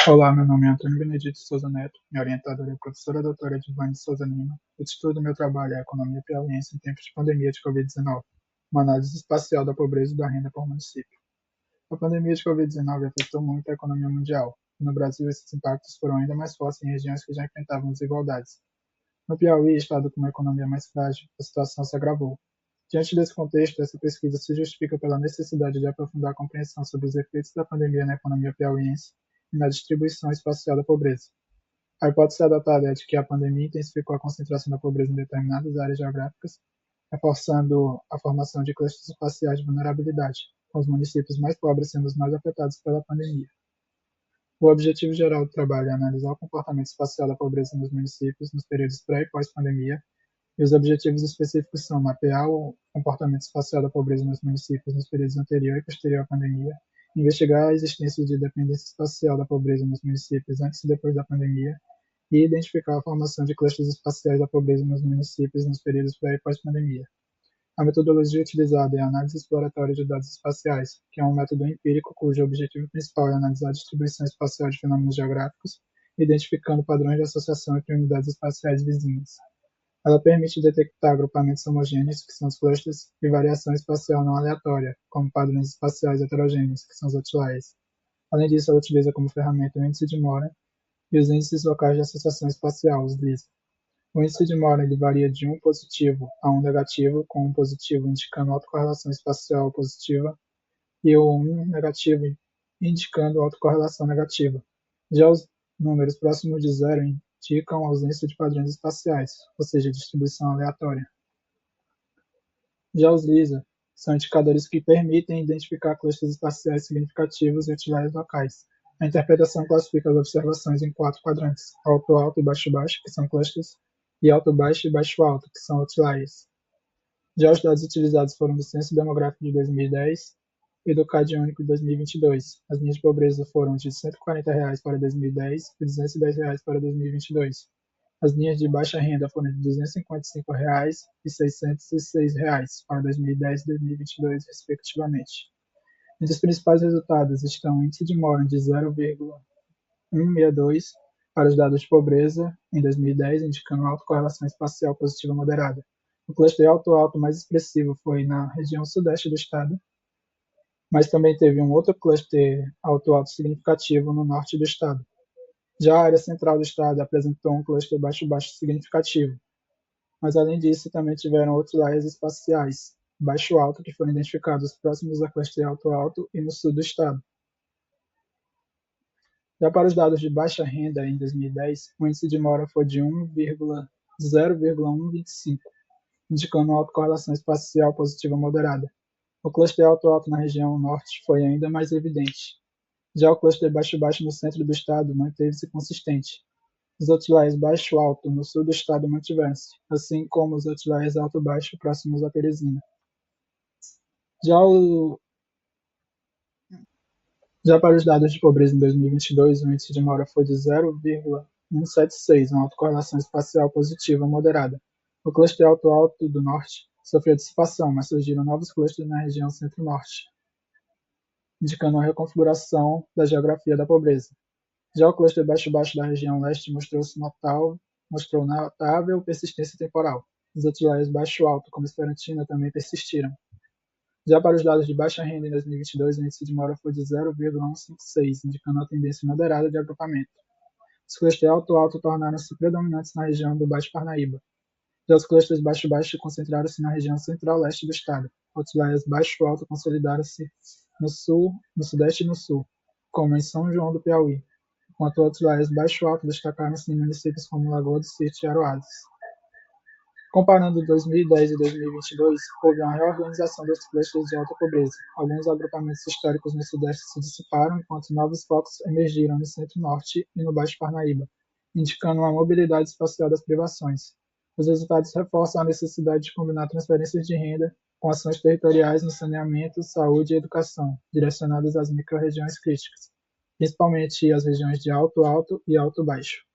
Olá, meu nome é Antônio Benedito Souza Neto, minha orientadora é a professora doutora Edvane Souza Lima. O título do meu trabalho é Economia Piauiense em tempos de pandemia de Covid-19, uma análise espacial da pobreza e da renda por município. A pandemia de Covid-19 afetou muito a economia mundial. No Brasil, esses impactos foram ainda mais fortes em regiões que já enfrentavam desigualdades. No Piauí, estado com uma economia mais frágil, a situação se agravou. Diante desse contexto, essa pesquisa se justifica pela necessidade de aprofundar a compreensão sobre os efeitos da pandemia na economia piauiense e na distribuição espacial da pobreza. A hipótese adotada é de que a pandemia intensificou a concentração da pobreza em determinadas áreas geográficas, reforçando a formação de clusters espaciais de vulnerabilidade, com os municípios mais pobres sendo os mais afetados pela pandemia. O objetivo geral do trabalho é analisar o comportamento espacial da pobreza nos municípios nos períodos pré- e pós-pandemia, e os objetivos específicos são mapear o comportamento espacial da pobreza nos municípios nos períodos anterior e posterior à pandemia, investigar a existência de dependência espacial da pobreza nos municípios antes e depois da pandemia, e identificar a formação de clusters espaciais da pobreza nos municípios nos períodos pré- e pós-pandemia. A metodologia utilizada é a análise exploratória de dados espaciais, que é um método empírico cujo objetivo principal é analisar a distribuição espacial de fenômenos geográficos, identificando padrões de associação entre unidades espaciais vizinhas. Ela permite detectar agrupamentos homogêneos, que são os clusters, e variação espacial não aleatória, como padrões espaciais heterogêneos, que são os outliers. Além disso, ela utiliza como ferramenta o índice de Moore e os índices locais de associação espacial, os LIS. O índice de Moore ele varia de 1 positivo a 1 negativo, com 1 positivo indicando autocorrelação espacial positiva e o 1 negativo indicando autocorrelação negativa. Já os números próximos de zero indicam a ausência de padrões espaciais, ou seja, distribuição aleatória. Já os LISA são indicadores que permitem identificar clusters espaciais significativos e outliers locais. A interpretação classifica as observações em 4 quadrantes: alto-alto e baixo-baixo, que são clusters, e alto-baixo e baixo-alto, que são outliers. Já os dados utilizados foram do Censo Demográfico de 2010 e do CAD Único de 2022. As linhas de pobreza foram de R$ 140 para 2010 e R$ 210 para 2022. As linhas de baixa renda foram de R$ 255 e R$ 606 para 2010 e 2022, respectivamente. Entre os principais resultados estão o índice de Moore de 0,162 para os dados de pobreza em 2010, indicando autocorrelação espacial positiva moderada. O cluster alto-alto mais expressivo foi na região sudeste do estado, mas também teve um outro cluster alto-alto significativo no norte do estado. Já a área central do estado apresentou um cluster baixo-baixo significativo, mas além disso também tiveram outliers espaciais, baixo-alto, que foram identificados próximos a cluster alto-alto e no sul do estado. Já para os dados de baixa renda em 2010, o índice de Moore foi de 0,125, indicando uma autocorrelação espacial positiva moderada. O cluster alto-alto na região norte foi ainda mais evidente. Já o cluster baixo-baixo no centro do estado manteve-se consistente. Os outliers baixo-alto no sul do estado mantiveram-se, assim como os outliers alto-baixo próximos a Teresina. Já, o... Já para os dados de pobreza em 2022, o índice de Moore foi de 0,176, uma autocorrelação espacial positiva moderada. O cluster alto-alto do norte sofreu dissipação, mas surgiram novos clusters na região centro-norte, indicando uma reconfiguração da geografia da pobreza. Já o cluster baixo-baixo da região leste mostrou notável persistência temporal. Os outliers baixo-alto, como Esperantina, também persistiram. Já para os dados de baixa renda em 2022, o índice de Moore foi de 0,156, indicando uma tendência moderada de agrupamento. Os clusters alto-alto tornaram-se predominantes na região do Baixo Parnaíba. Já os clusters baixo-baixo concentraram-se na região central-leste do estado. Outliers baixo-alto consolidaram-se no sul, no sudeste e no sul, como em São João do Piauí, enquanto outliers baixo-alto destacaram-se em municípios como Lagoa do Sítio e Aroazes. Comparando 2010 e 2022, houve uma reorganização dos clusters de alta pobreza. Alguns agrupamentos históricos no sudeste se dissiparam, enquanto novos focos emergiram no centro-norte e no Baixo Parnaíba, indicando uma mobilidade espacial das privações. Os resultados reforçam a necessidade de combinar transferências de renda com ações territoriais no saneamento, saúde e educação, direcionadas às micro-regiões críticas, principalmente as regiões de alto-alto e alto-baixo.